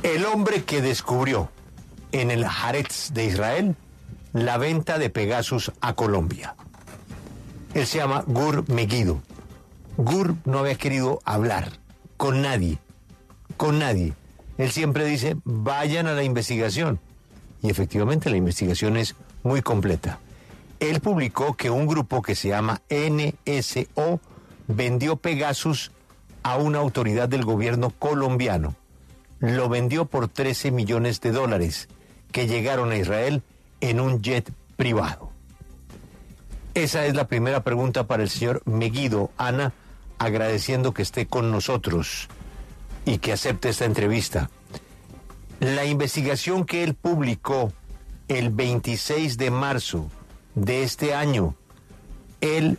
El hombre que descubrió en el Haaretz de Israel la venta de Pegasus a Colombia. Él se llama Gur Megiddo. Gur no había querido hablar con nadie. Él siempre dice, vayan a la investigación. Y efectivamente la investigación es muy completa. Él publicó que un grupo que se llama NSO vendió Pegasus a una autoridad del gobierno colombiano. Lo vendió por $13 millones que llegaron a Israel en un jet privado. Esa es la primera pregunta para el señor Megiddo. Ana, agradeciendo que esté con nosotros y que acepte esta entrevista. La investigación que él publicó el 26 de marzo de este año, ¿él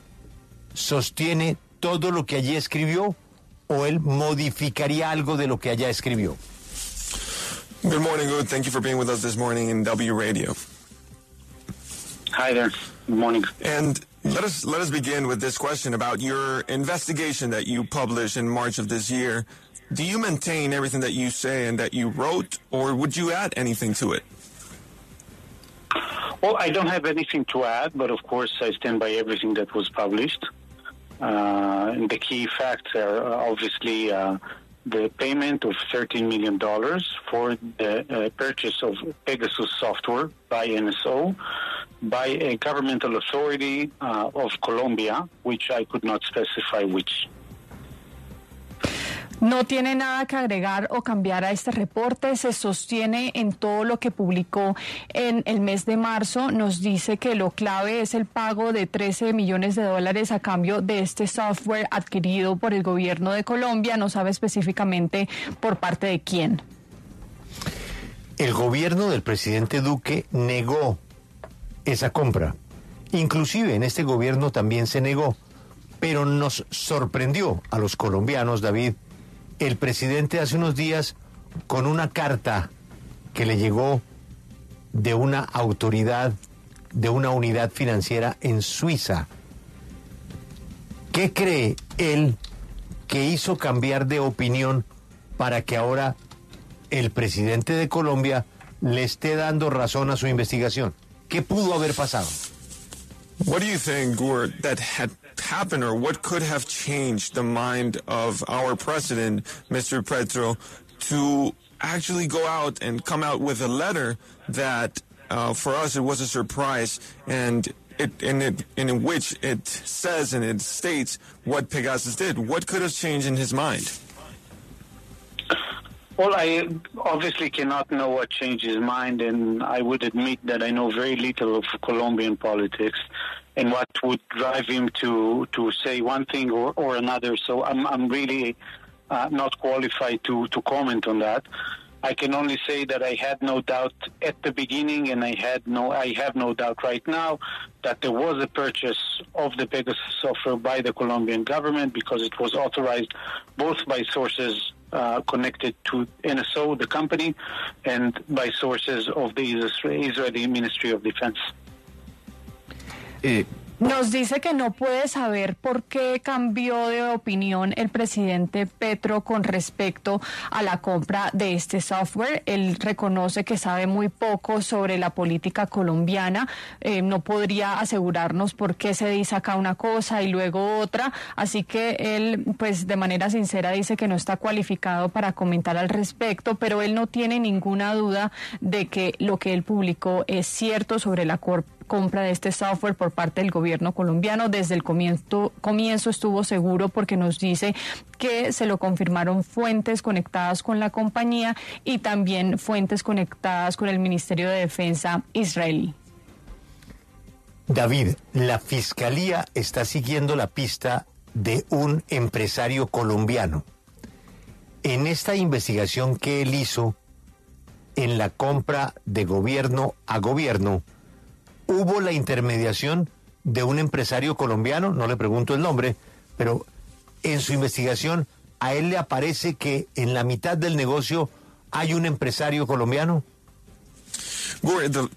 sostiene todo lo que allí escribió o él modificaría algo de lo que allá escribió? Good morning, Good. Thank you for being with us this morning in W Radio. Hi there. Good morning. And let us begin with this question about your investigation that you published in March of this year. Do you maintain everything that you say and that you wrote, or would you add anything to it? Well, I don't have anything to add, but of course I stand by everything that was published. And the key facts are obviously the payment of $13 million for the purchase of Pegasus software by NSO, by a governmental authority of Colombia, which I could not specify which. No tiene nada que agregar o cambiar a este reporte, se sostiene en todo lo que publicó en el mes de marzo. Nos dice que lo clave es el pago de $13 millones a cambio de este software adquirido por el gobierno de Colombia. No sabe específicamente por parte de quién. El gobierno del presidente Duque negó esa compra. Inclusive en este gobierno también se negó. Pero nos sorprendió a los colombianos, David, el presidente hace unos días con una carta que le llegó de una autoridad, de una unidad financiera en Suiza. ¿Qué cree él que hizo cambiar de opinión para que ahora el presidente de Colombia le esté dando razón a su investigación? ¿Qué pudo haber pasado? What do you think, Gur, that had happened, or what could have changed the mind of our president, Mr. Petro, to actually go out and come out with a letter that, for us, it was a surprise, and in which it says and it states what Pegasus did? What could have changed in his mind? Well, I obviously cannot know what changed his mind, and I would admit that I know very little of Colombian politics and what would drive him to say one thing or another. So I'm really not qualified to comment on that. I can only say that I had no doubt at the beginning, and I have no doubt right now that there was a purchase of the Pegasus software by the Colombian government, because it was authorized both by sources connected to NSO, the company, and by sources of the Israeli Ministry of Defense. Nos dice que no puede saber por qué cambió de opinión el presidente Petro con respecto a la compra de este software. Él reconoce que sabe muy poco sobre la política colombiana. No podría asegurarnos por qué se dice acá una cosa y luego otra. Así que él, pues de manera sincera, dice que no está cualificado para comentar al respecto, pero él no tiene ninguna duda de que lo que él publicó es cierto sobre la compra de este software por parte del gobierno colombiano. Desde el comienzo estuvo seguro, porque nos dice que se lo confirmaron fuentes conectadas con la compañía y también fuentes conectadas con el Ministerio de Defensa israelí. David, la Fiscalía está siguiendo la pista de un empresario colombiano. En esta investigación que él hizo en la compra de gobierno a gobierno, ¿hubo la intermediación de un empresario colombiano? No le pregunto el nombre, pero en su investigación, ¿a él le aparece que en la mitad del negocio hay un empresario colombiano? Gur, the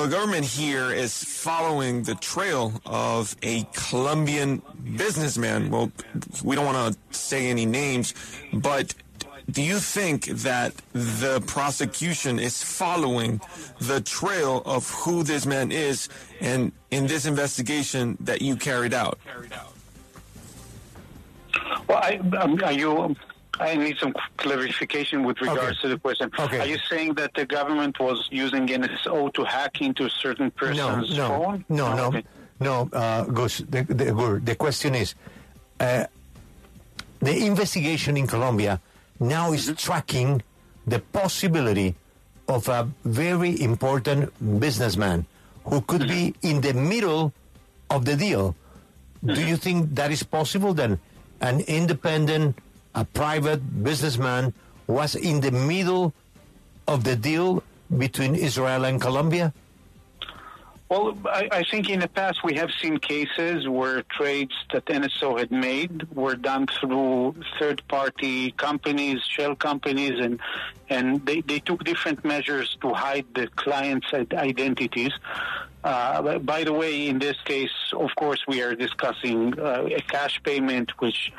government here is following the trail of a Colombian businessman. Well, we don't want to say any names, but do you think that the prosecution is following the trail of who this man is and in this investigation that you carried out? Well, I need some clarification with regards to the question. Okay. Are you saying that the government was using NSO to hack into a certain person's phone? No, Gus. The question is, the investigation in Colombia now is tracking the possibility of a very important businessman who could be in the middle of the deal. Do you think that is possible then? An independent, a private businessman was in the middle of the deal between Israel and Colombia? Well, I think in the past we have seen cases where trades that NSO had made were done through third-party companies, shell companies, and they took different measures to hide the clients' identities. By the way, in this case, of course, we are discussing a cash payment which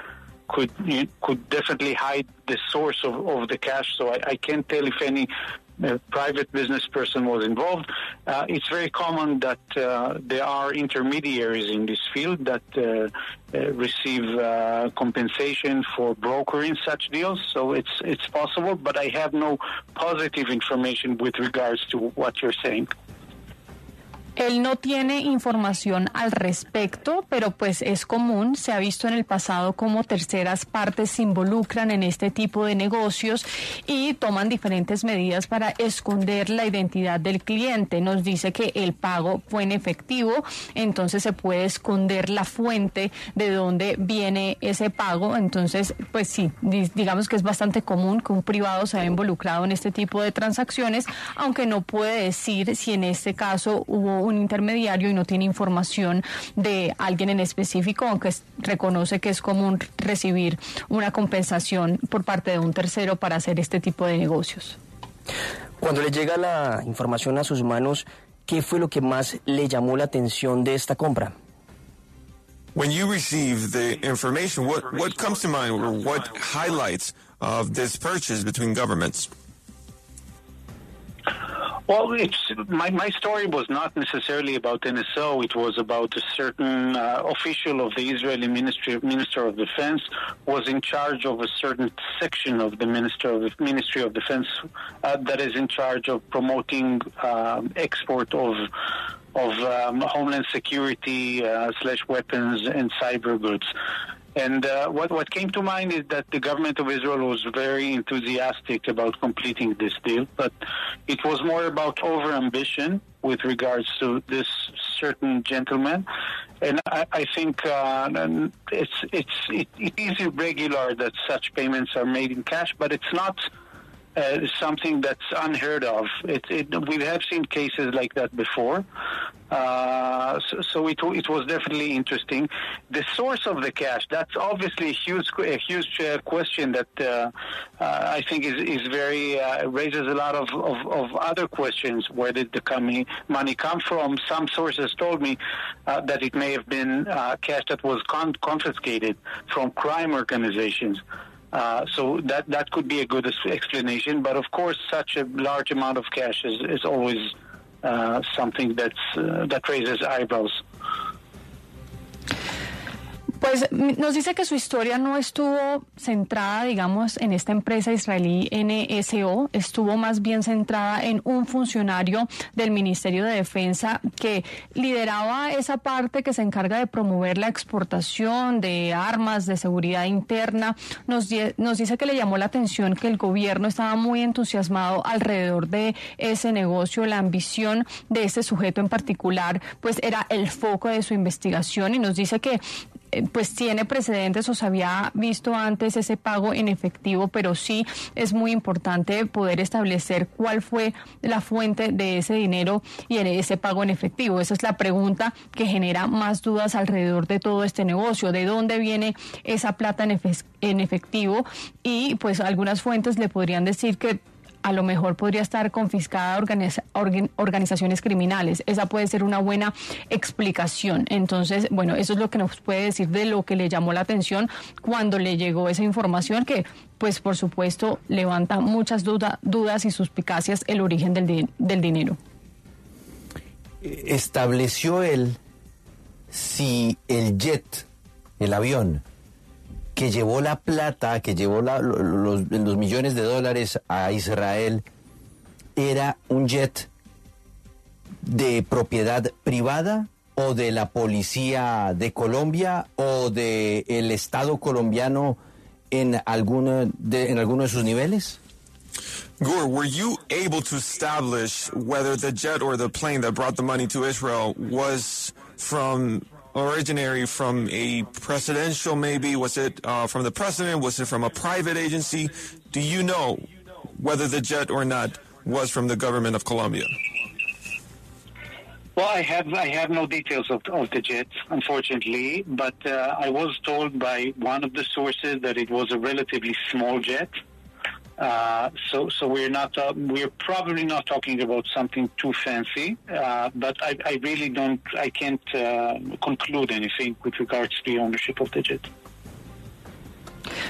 could definitely hide the source of the cash. So I can't tell if any private business person was involved. It's very common that there are intermediaries in this field that receive compensation for brokering such deals. So it's possible, but I have no positive information with regards to what you're saying. Él no tiene información al respecto, pero pues es común, se ha visto en el pasado cómo terceras partes se involucran en este tipo de negocios y toman diferentes medidas para esconder la identidad del cliente. Nos dice que el pago fue en efectivo, entonces se puede esconder la fuente de dónde viene ese pago. Entonces, pues sí, digamos que es bastante común que un privado se haya involucrado en este tipo de transacciones, aunque no puede decir si en este caso hubo un intermediario y no tiene información de alguien en específico, aunque reconoce que es común recibir una compensación por parte de un tercero para hacer este tipo de negocios. Cuando le llega la información a sus manos, ¿qué fue lo que más le llamó la atención de esta compra? When you receive the information, what comes to mind, or what highlights of this purchase between governments? Well, my story was not necessarily about NSO. It was about a certain official of the Israeli Minister of Defense was in charge of a certain section of the Ministry of Defense that is in charge of promoting export of homeland security / weapons and cyber goods. And what came to mind is that the government of Israel was very enthusiastic about completing this deal, but it was more about overambition with regards to this certain gentleman. And I think it is irregular that such payments are made in cash, but it's not something that's unheard of. We have seen cases like that before. So it was definitely interesting. The source of the cash, that's obviously a huge question that I think is very raises a lot of other questions. Where did the money come from? Some sources told me that it may have been cash that was confiscated from crime organizations. So that could be a good explanation, but of course, such a large amount of cash is always something that raises eyebrows. Pues nos dice que su historia no estuvo centrada, digamos, en esta empresa israelí NSO, estuvo más bien centrada en un funcionario del Ministerio de Defensa que lideraba esa parte que se encarga de promover la exportación de armas, de seguridad interna. Nos dice que le llamó la atención que el gobierno estaba muy entusiasmado alrededor de ese negocio, la ambición de este sujeto en particular, pues era el foco de su investigación, y nos dice que pues tiene precedentes o se había visto antes ese pago en efectivo, pero sí es muy importante poder establecer cuál fue la fuente de ese dinero y en ese pago en efectivo. Esa es la pregunta que genera más dudas alrededor de todo este negocio, de dónde viene esa plata en efectivo, y pues algunas fuentes le podrían decir que a lo mejor podría estar confiscada a organizaciones criminales. Esa puede ser una buena explicación. Entonces, bueno, eso es lo que nos puede decir de lo que le llamó la atención cuando le llegó esa información que, pues, por supuesto, levanta muchas dudas y suspicacias el origen del dinero. Estableció él si el jet, el avión, que llevó la plata, que llevó los millones de dólares a Israel, era un jet de propiedad privada o de la policía de Colombia o de el Estado colombiano en alguno de sus niveles? Gur, were you able to establish whether the jet or the plane that brought the money to Israel was originary from a presidential, maybe? Was it from the president? Was it from a private agency? Do you know whether the jet or not was from the government of Colombia? Well, I have no details of the jet, unfortunately, but I was told by one of the sources that it was a relatively small jet. So we're probably not talking about something too fancy, but I really can't conclude anything with regards to the ownership of the jet.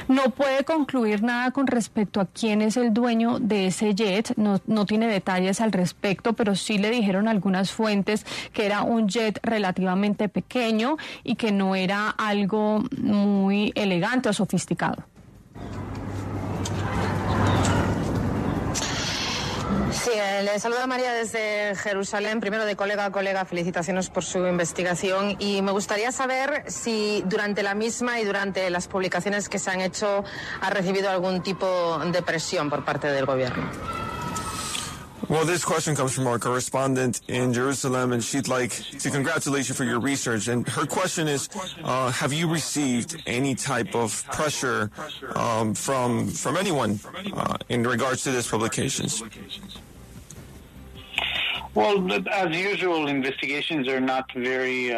No puede concluir nada con respecto a quién es el dueño de ese jet, no tiene detalles al respecto, pero sí le dijeron algunas fuentes que era un jet relativamente pequeño y que no era algo muy elegante o sofisticado. Sí, le saluda María desde Jerusalén. Primero, de colega a colega, felicitaciones por su investigación. Y me gustaría saber si durante la misma y durante las publicaciones que se han hecho ha recibido algún tipo de presión por parte del gobierno. Well, this question comes from our correspondent in Jerusalem, and she'd like to congratulate you for your research. And her question is, have you received any type of pressure from anyone in regards to these publications? Well, as usual, investigations are not very.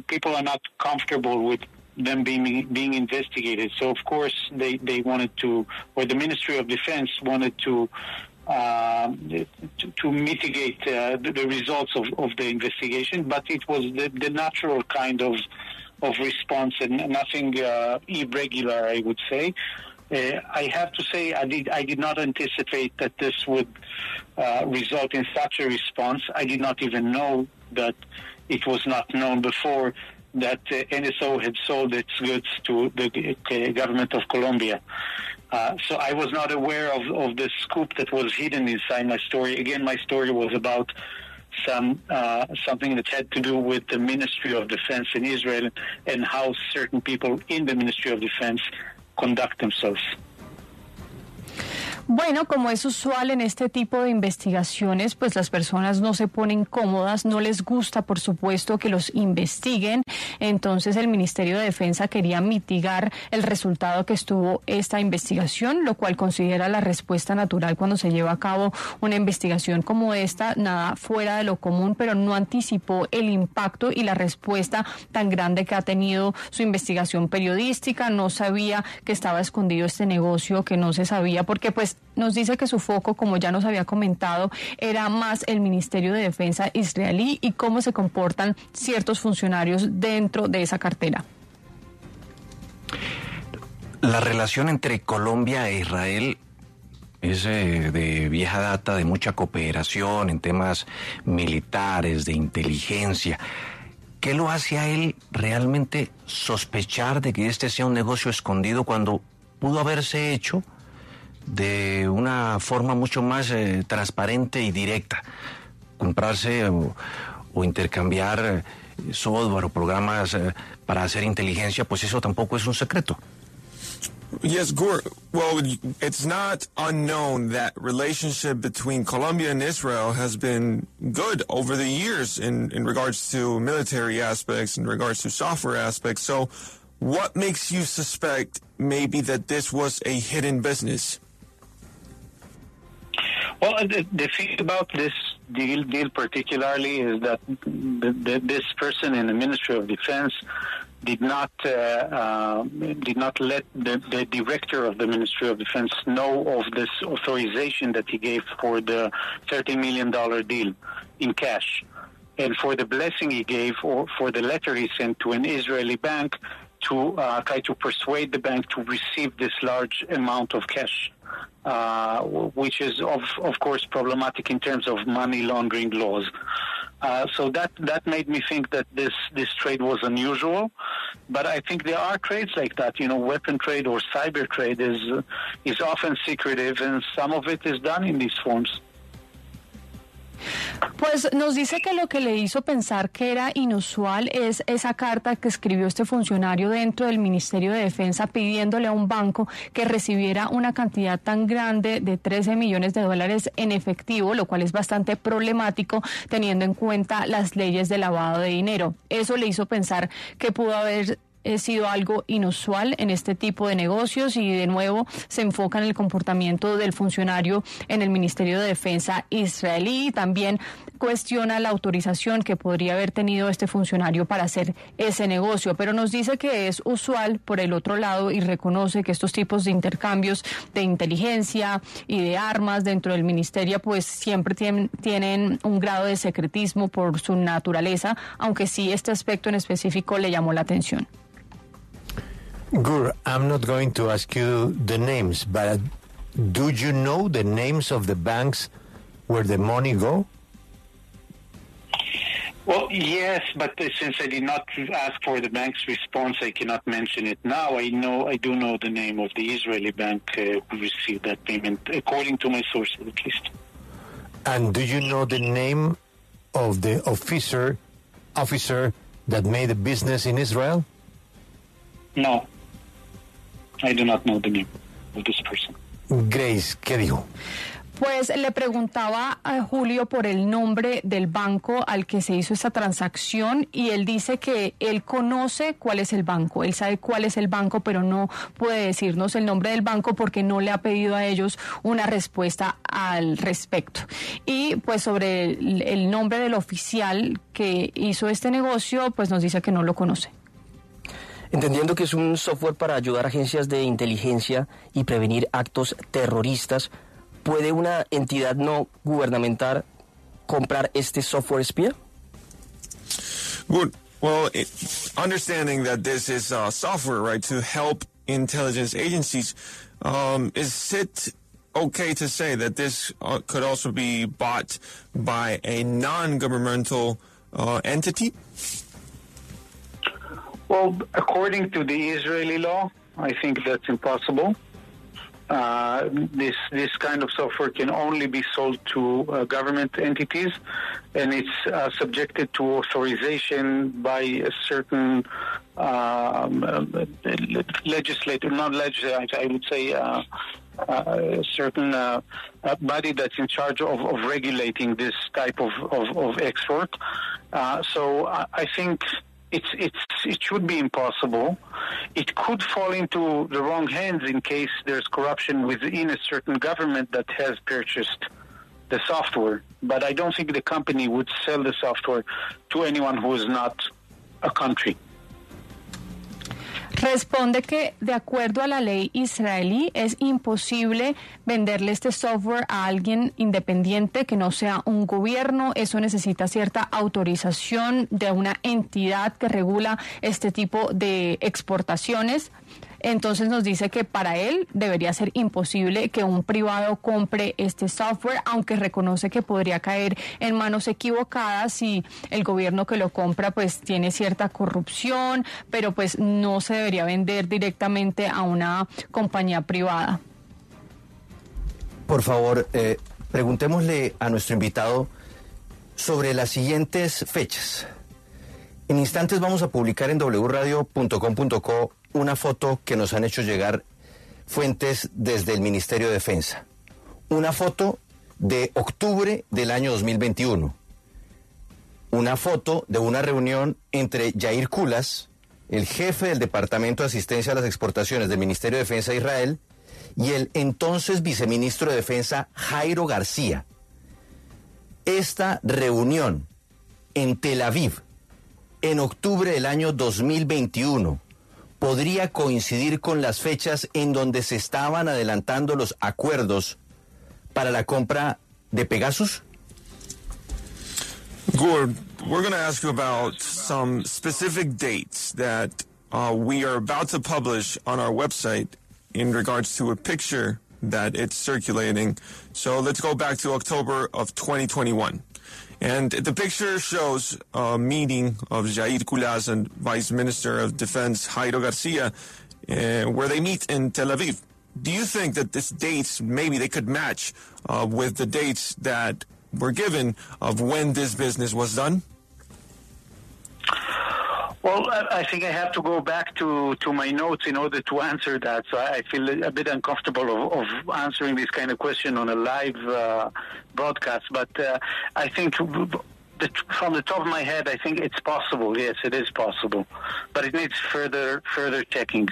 People are not comfortable with them being investigated. So, of course, they wanted to, or the Ministry of Defense wanted to mitigate the results of the investigation, but it was the natural kind of response and nothing irregular, I would say. I have to say I did not anticipate that this would result in such a response. I did not even know that it was not known before that NSO had sold its goods to the government of Colombia. So I was not aware of the scoop that was hidden inside my story. Again, my story was about something that had to do with the Ministry of Defense in Israel and how certain people in the Ministry of Defense conduct themselves. Bueno, como es usual en este tipo de investigaciones, pues las personas no se ponen cómodas, no les gusta, por supuesto, que los investiguen. Entonces el Ministerio de Defensa quería mitigar el resultado que estuvo esta investigación, lo cual considera la respuesta natural cuando se lleva a cabo una investigación como esta, nada fuera de lo común, pero no anticipó el impacto y la respuesta tan grande que ha tenido su investigación periodística. No sabía que estaba escondido este negocio, que no se sabía, porque pues nos dice que su foco, como ya nos había comentado, era más el Ministerio de Defensa israelí y cómo se comportan ciertos funcionarios dentro de esa cartera. La relación entre Colombia e Israel es de vieja data, de mucha cooperación en temas militares, de inteligencia. ¿Qué lo hace a él realmente sospechar de que este sea un negocio escondido cuando pudo haberse hecho de una forma mucho más transparente y directa? Comprarse o intercambiar software o programas para hacer inteligencia, pues eso tampoco es un secreto. Yes, Gur. Well, it's not unknown that relationship between Colombia and Israel has been good over the years in regards to military aspects, in regards to software aspects. So what makes you suspect maybe that this was a hidden business? Well, the thing about this deal particularly is that this person in the Ministry of Defense did not let the director of the Ministry of Defense know of this authorization that he gave for the $30 million deal in cash, and for the blessing he gave, or for the letter he sent to an Israeli bank to try to persuade the bank to receive this large amount of cash, which is of course problematic in terms of money laundering laws. So that made me think that this trade was unusual, but I think there are trades like that. Weapon trade or cyber trade is often secretive, and some of it is done in these forms. Pues nos dice que lo que le hizo pensar que era inusual es esa carta que escribió este funcionario dentro del Ministerio de Defensa pidiéndole a un banco que recibiera una cantidad tan grande de $13 millones en efectivo, lo cual es bastante problemático teniendo en cuenta las leyes de lavado de dinero. Eso le hizo pensar que pudo haber sido algo inusual en este tipo de negocios, y de nuevo se enfoca en el comportamiento del funcionario en el Ministerio de Defensa israelí, y también cuestiona la autorización que podría haber tenido este funcionario para hacer ese negocio, pero nos dice que es usual por el otro lado y reconoce que estos tipos de intercambios de inteligencia y de armas dentro del ministerio pues siempre tienen un grado de secretismo por su naturaleza, aunque sí este aspecto en específico le llamó la atención. Gur, I'm not going to ask you the names, but do you know the names of the banks where the money go? Well, yes, but since I did not ask for the bank's response, I cannot mention it now. I do know the name of the Israeli bank who received that payment, according to my sources at least. And do you know the name of the officer that made the business in Israel? No, I do not know the name of this person. Grace, ¿qué dijo? Pues le preguntaba a Julio por el nombre del banco al que se hizo esta transacción, y él dice que él conoce cuál es el banco, él sabe cuál es el banco, pero no puede decirnos el nombre del banco porque no le ha pedido a ellos una respuesta al respecto. Y pues sobre el nombre del oficial que hizo este negocio, pues nos dice que no lo conoce. Entendiendo que es un software para ayudar a agencias de inteligencia y prevenir actos terroristas, ¿puede una entidad no gubernamental comprar este software espía? Good. Well, understanding that this is software, right, to help intelligence agencies, is it okay to say that this could also be bought by a non-governmental entity? Well, according to the Israeli law, I think that's impossible. This kind of software can only be sold to government entities, and it's subjected to authorization by a certain legislator, not legislator, I would say a certain body that's in charge of regulating this type of export. So I think it should be impossible. It could fall into the wrong hands in case there's corruption within a certain government that has purchased the software. But I don't think the company would sell the software to anyone who is not a country. Responde que de acuerdo a la ley israelí es imposible venderle este software a alguien independiente que no sea un gobierno. Eso necesita cierta autorización de una entidad que regula este tipo de exportaciones. Entonces nos dice que para él debería ser imposible que un privado compre este software, aunque reconoce que podría caer en manos equivocadas si el gobierno que lo compra pues tiene cierta corrupción, pero pues no se debería vender directamente a una compañía privada. Por favor, preguntémosle a nuestro invitado sobre las siguientes fechas. En instantes vamos a publicar en wradio.com.co una foto que nos han hecho llegar fuentes desde el Ministerio de Defensa. Una foto de octubre del año 2021. Una foto de una reunión entre Yair Kulas, el jefe del Departamento de Asistencia a las Exportaciones del Ministerio de Defensa de Israel, y el entonces viceministro de Defensa Jairo García. Esta reunión en Tel Aviv en octubre del año 2021 podría coincidir con las fechas en donde se estaban adelantando los acuerdos para la compra de Pegasus? Gord, we're going to ask you about some specific dates that we are about to publish on our website in regards to a picture that it's circulating. So let's go back to October of 2021. And the picture shows a meeting of Jair Kulas and Vice Minister of Defense Jairo Garcia, where they meet in Tel Aviv. Do you think that these dates, maybe they could match with the dates that were given of when this business was done? Well, I think I have to go back to my notes in order to answer that. So I feel a bit uncomfortable of answering this kind of question on a live broadcast. But I think from the top of my head, I think it's possible. Yes, it is possible. But it needs further checking.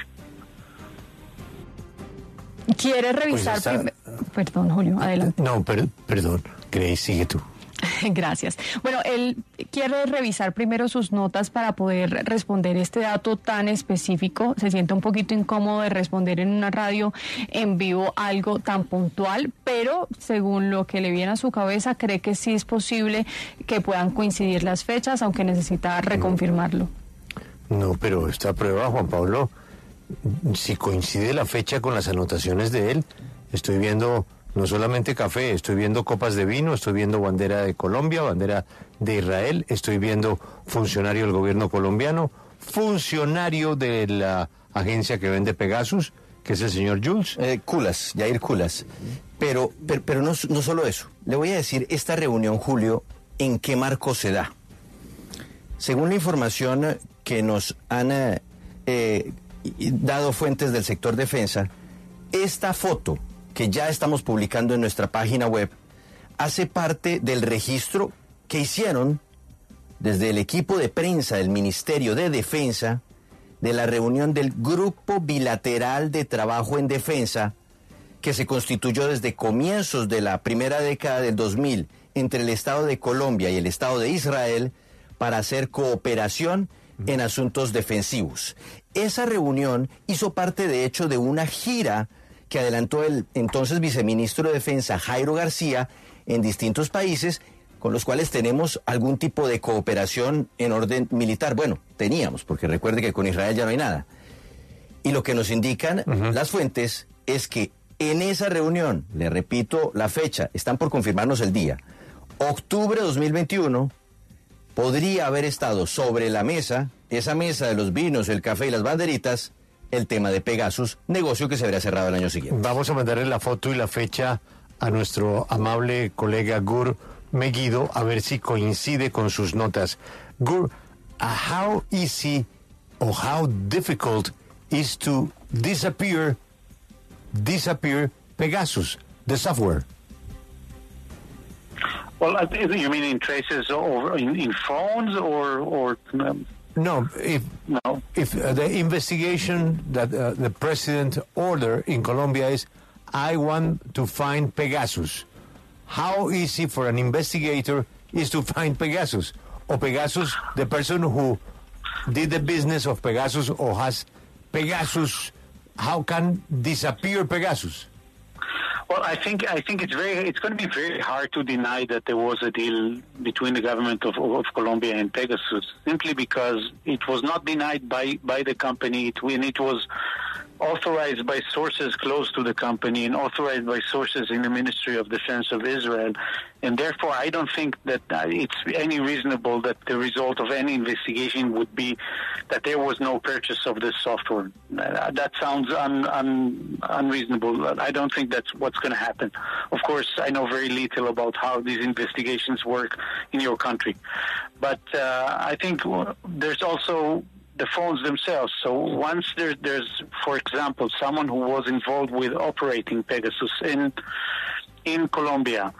¿Quiere revisar? Perdón, Julio, adelante. No, perdón, Grace, sigue tú. Gracias. Bueno, él quiere revisar primero sus notas para poder responder este dato tan específico. Se siente un poquito incómodo de responder en una radio en vivo algo tan puntual, pero según lo que le viene a su cabeza, cree que sí es posible que puedan coincidir las fechas, aunque necesita reconfirmarlo. No, pero esta prueba, Juan Pablo, si coincide la fecha con las anotaciones de él, estoy viendo no solamente café, estoy viendo copas de vino, estoy viendo bandera de Colombia, bandera de Israel, estoy viendo funcionario del gobierno colombiano, funcionario de la agencia que vende Pegasus, que es el señor Jules. Kulas, Jair Kulas. Pero no solo eso. Le voy a decir, esta reunión, Julio, ¿en qué marco se da? Según la información que nos han dado fuentes del sector defensa, esta foto que ya estamos publicando en nuestra página web hace parte del registro que hicieron desde el equipo de prensa del Ministerio de Defensa de la reunión del Grupo Bilateral de Trabajo en Defensa que se constituyó desde comienzos de la primera década del 2000 entre el Estado de Colombia y el Estado de Israel para hacer cooperación en asuntos defensivos. Esa reunión hizo parte, de hecho, de una gira que adelantó el entonces viceministro de Defensa, Jairo García, en distintos países con los cuales tenemos algún tipo de cooperación en orden militar. Bueno, teníamos, porque recuerde que con Israel ya no hay nada. Y lo que nos indican las fuentes es que en esa reunión, le repito la fecha, están por confirmarnos el día, octubre de 2021, podría haber estado sobre la mesa, esa mesa de los vinos, el café y las banderitas, el tema de Pegasus, negocio que se habría cerrado el año siguiente. Vamos a mandarle la foto y la fecha a nuestro amable colega Gur Megiddo a ver si coincide con sus notas. Gur, how easy or how difficult is to disappear Pegasus, the software? Well, you mean in traces or in phones or No, if the investigation that the president ordered in Colombia is, I want to find Pegasus. How easy for an investigator is to find Pegasus? Or Pegasus, the person who did the business of Pegasus or has Pegasus, how can disappear Pegasus? Well, I think it's going to be very hard to deny that there was a deal between the government of Colombia and Pegasus, simply because it was not denied by the company, and it was authorized by sources close to the company and authorized by sources in the Ministry of Defense of Israel. And therefore, I don't think that it's any reasonable that the result of any investigation would be that there was no purchase of this software. That sounds unreasonable. I don't think that's what's going to happen. Of course, I know very little about how these investigations work in your country. But I think there's also the phones themselves. So once there's, for example, someone who was involved with operating Pegasus in Colombia,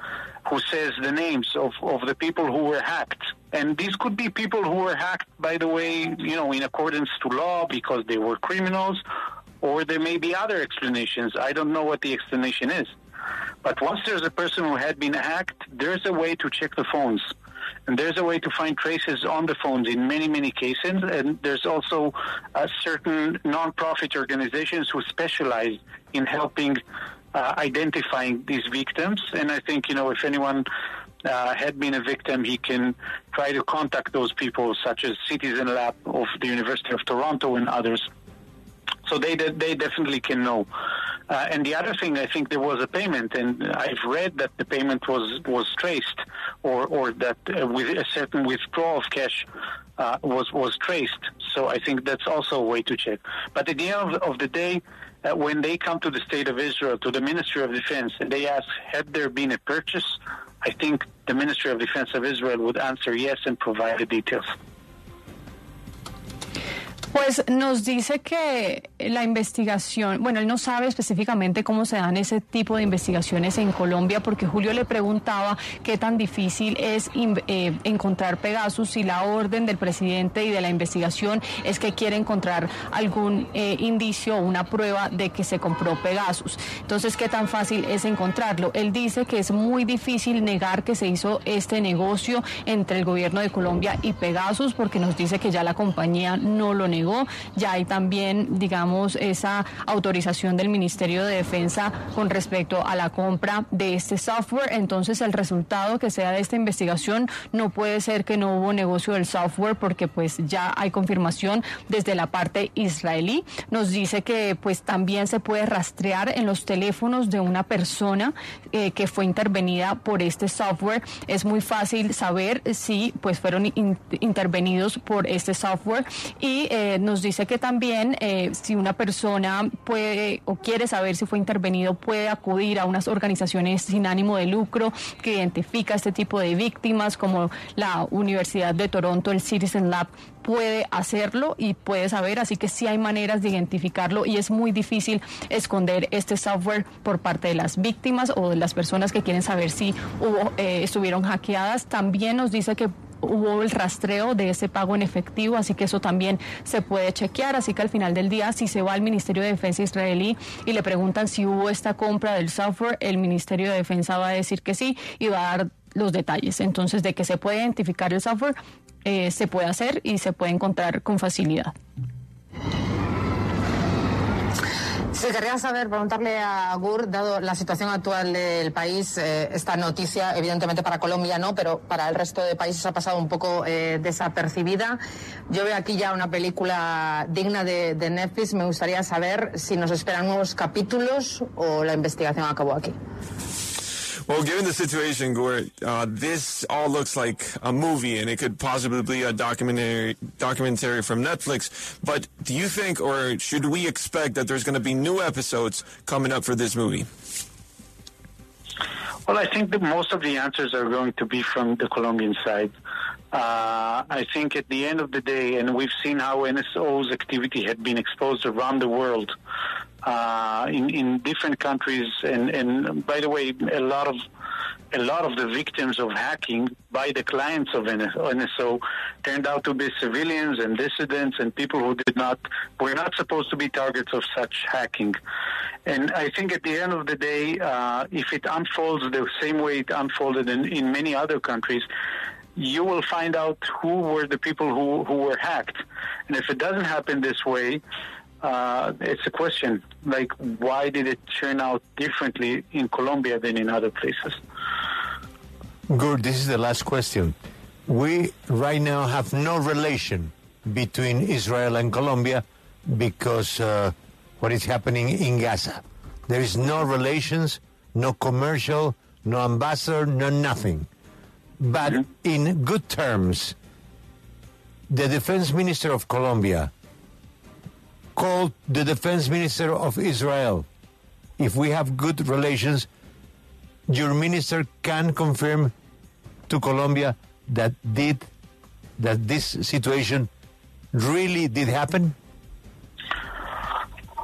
who says the names of the people who were hacked. And these could be people who were hacked, by the way, in accordance to law because they were criminals, or there may be other explanations. I don't know what the explanation is. But once there's a person who had been hacked, there's a way to check the phones. And there's a way to find traces on the phones in many, many cases. And there's also certain non-profit organizations who specialize in helping identifying these victims. And I think, if anyone had been a victim, he can try to contact those people, such as Citizen Lab of the University of Toronto and others. So they definitely can know. And the other thing, I think there was a payment, and I've read that the payment was traced, or that with a certain withdrawal of cash was traced. So I think that's also a way to check. But at the end of the day, when they come to the State of Israel, to the Ministry of Defense, and they ask, had there been a purchase, I think the Ministry of Defense of Israel would answer yes and provide the details. Pues nos dice que la investigación, bueno, él no sabe específicamente cómo se dan ese tipo de investigaciones en Colombia, porque Julio le preguntaba qué tan difícil es encontrar Pegasus, si la orden del presidente y de la investigación es que quiere encontrar algún indicio o una prueba de que se compró Pegasus. Entonces, ¿qué tan fácil es encontrarlo? Él dice que es muy difícil negar que se hizo este negocio entre el gobierno de Colombia y Pegasus, porque nos dice que ya la compañía no lo negó. Ya hay también, digamos, esa autorización del Ministerio de Defensa con respecto a la compra de este software. Entonces, el resultado que sea de esta investigación no puede ser que no hubo negocio del software, porque pues ya hay confirmación desde la parte israelí. Nos dice que pues también se puede rastrear en los teléfonos de una persona que fue intervenida por este software. Es muy fácil saber si pues fueron intervenidos por este software, y nos dice que también si una persona puede o quiere saber si fue intervenido, puede acudir a unas organizaciones sin ánimo de lucro que identifica este tipo de víctimas, como la Universidad de Toronto, el Citizen Lab puede hacerlo y puede saber, así que sí hay maneras de identificarlo, y es muy difícil esconder este software por parte de las víctimas o de las personas que quieren saber si estuvieron hackeadas. También nos dice que hubo el rastreo de ese pago en efectivo, así que eso también se puede chequear. Así que al final del día, si se va al Ministerio de Defensa israelí y le preguntan si hubo esta compra del software, el Ministerio de Defensa va a decir que sí y va a dar los detalles. Entonces, de que se puede identificar el software, se puede hacer y se puede encontrar con facilidad. Sí, querría preguntarle a Gur, dado la situación actual del país, esta noticia, evidentemente para Colombia no, pero para el resto de países ha pasado un poco desapercibida. Yo veo aquí ya una película digna de Netflix. Me gustaría saber si nos esperan nuevos capítulos o la investigación acabó aquí. Well, given the situation, Gur, this all looks like a movie, and it could possibly be a documentary from Netflix. But do you think, or should we expect, that there's going to be new episodes coming up for this movie? Well, I think that most of the answers are going to be from the Colombian side. I think at the end of the day, and we've seen how NSO's activity had been exposed around the world, in different countries, and by the way, a lot of the victims of hacking by the clients of NSO turned out to be civilians and dissidents and people who were not supposed to be targets of such hacking. And I think at the end of the day, if it unfolds the same way it unfolded in many other countries, you will find out who were the people who were hacked. And if it doesn't happen this way, it's a question, like, why did it turn out differently in Colombia than in other places? Good, this is the last question. We right now have no relation between Israel and Colombia because what is happening in Gaza. There is no relations, no commercial, no ambassador, no nothing. But in good terms, the defense minister of Colombia called the defense minister of Israel. If we have good relations, your minister can confirm to Colombia that this situation really did happen?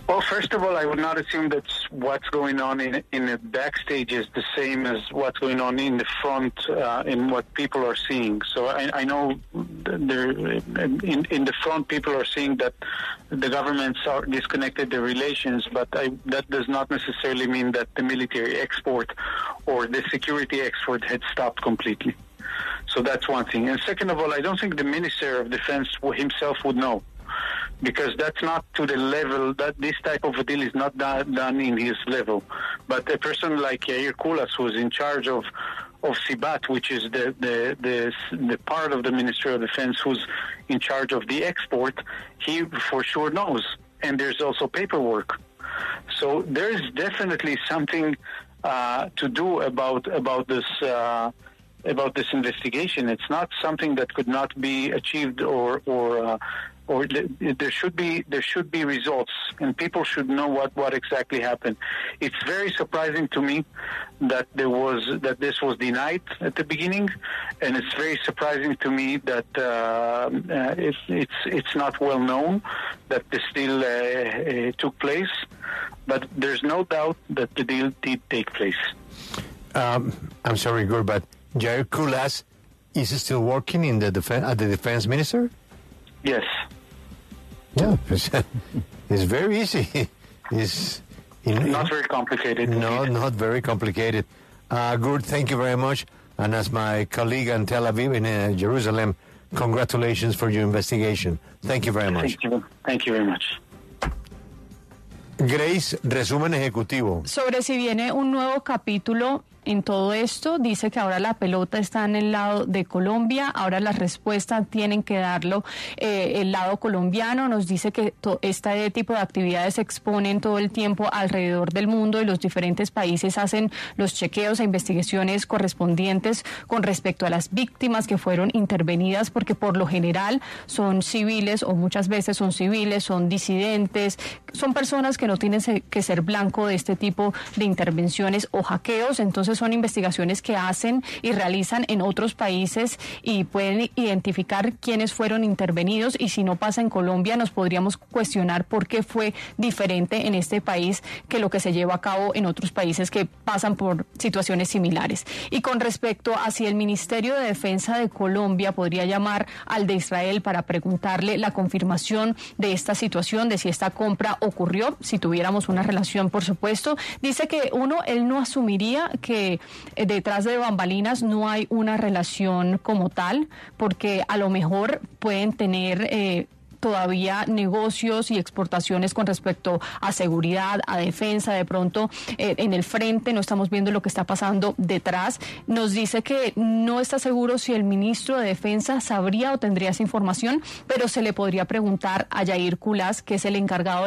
Well, first of all, I would not assume that what's going on in the backstage is the same as what's going on in the front, in what people are seeing. So I know in the front, people are seeing that the governments are disconnected their relations, but that does not necessarily mean that the military export or the security export had stopped completely. So that's one thing. And second of all, I don't think the Minister of Defense himself would know, because that's not to the level, that this type of a deal is not done in his level. But a person like Yair Kulas, who's in charge of Sibat, which is the part of the Ministry of Defense who's in charge of the export, he for sure knows. And there's also paperwork. So there's definitely something to do about this investigation. It's not something that could not be achieved, or there should be results, and people should know what exactly happened. It's very surprising to me that this was denied at the beginning, and it's very surprising to me that it's not well known that this deal took place. But there's no doubt that the deal did take place. I'm sorry, Gur, but Yair Kulas is still working in the at the defense minister? Yes. Yeah, it's very easy. It's not very complicated. No, not very complicated. Gur, thank you very much. And as my colleague in Tel Aviv, in Jerusalem, congratulations for your investigation. Thank you very much. Thank you very much. Grace, resumen ejecutivo. Sobre si viene un nuevo capítulo en todo esto, dice que ahora la pelota está en el lado de Colombia, ahora las respuestas tienen que darlo el lado colombiano. Nos dice que este tipo de actividades se exponen todo el tiempo alrededor del mundo y los diferentes países hacen los chequeos e investigaciones correspondientes con respecto a las víctimas que fueron intervenidas, porque por lo general son civiles, o muchas veces son civiles, son disidentes, son personas que no tienen que ser blanco de este tipo de intervenciones o hackeos. Entonces son investigaciones que hacen y realizan en otros países y pueden identificar quiénes fueron intervenidos, y si no pasa en Colombia nos podríamos cuestionar por qué fue diferente en este país que lo que se lleva a cabo en otros países que pasan por situaciones similares. Y con respecto a si el Ministerio de Defensa de Colombia podría llamar al de Israel para preguntarle la confirmación de esta situación, de si esta compra ocurrió, si tuviéramos una relación, por supuesto. Dice que él no asumiría que detrás de bambalinas no hay una relación como tal, porque a lo mejor pueden tener todavía negocios y exportaciones con respecto a seguridad, a defensa. De pronto en el frente no estamos viendo lo que está pasando detrás. Nos dice que no está seguro si el ministro de Defensa sabría o tendría esa información, pero se le podría preguntar a Yair Kulas, que es el encargado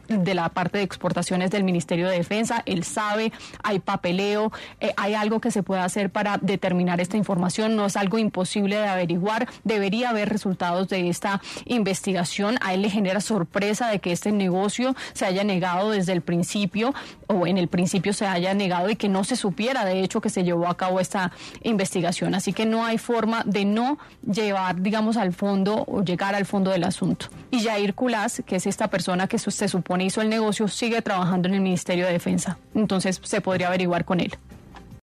de la parte de exportaciones del Ministerio de Defensa. Él sabe, hay papeleo, hay algo que se pueda hacer para determinar esta información. No es algo imposible de averiguar. Debería haber resultados de esta investigación. A él le genera sorpresa de que este negocio se haya negado desde el principio, o en el principio se haya negado, y que no se supiera de hecho que se llevó a cabo esta investigación. Así que no hay forma de no llevar, digamos, al fondo o llegar al fondo del asunto. Y Yair Kulas, que es esta persona que se supone hizo el negocio, sigue trabajando en el Ministerio de Defensa. Entonces se podría averiguar con él.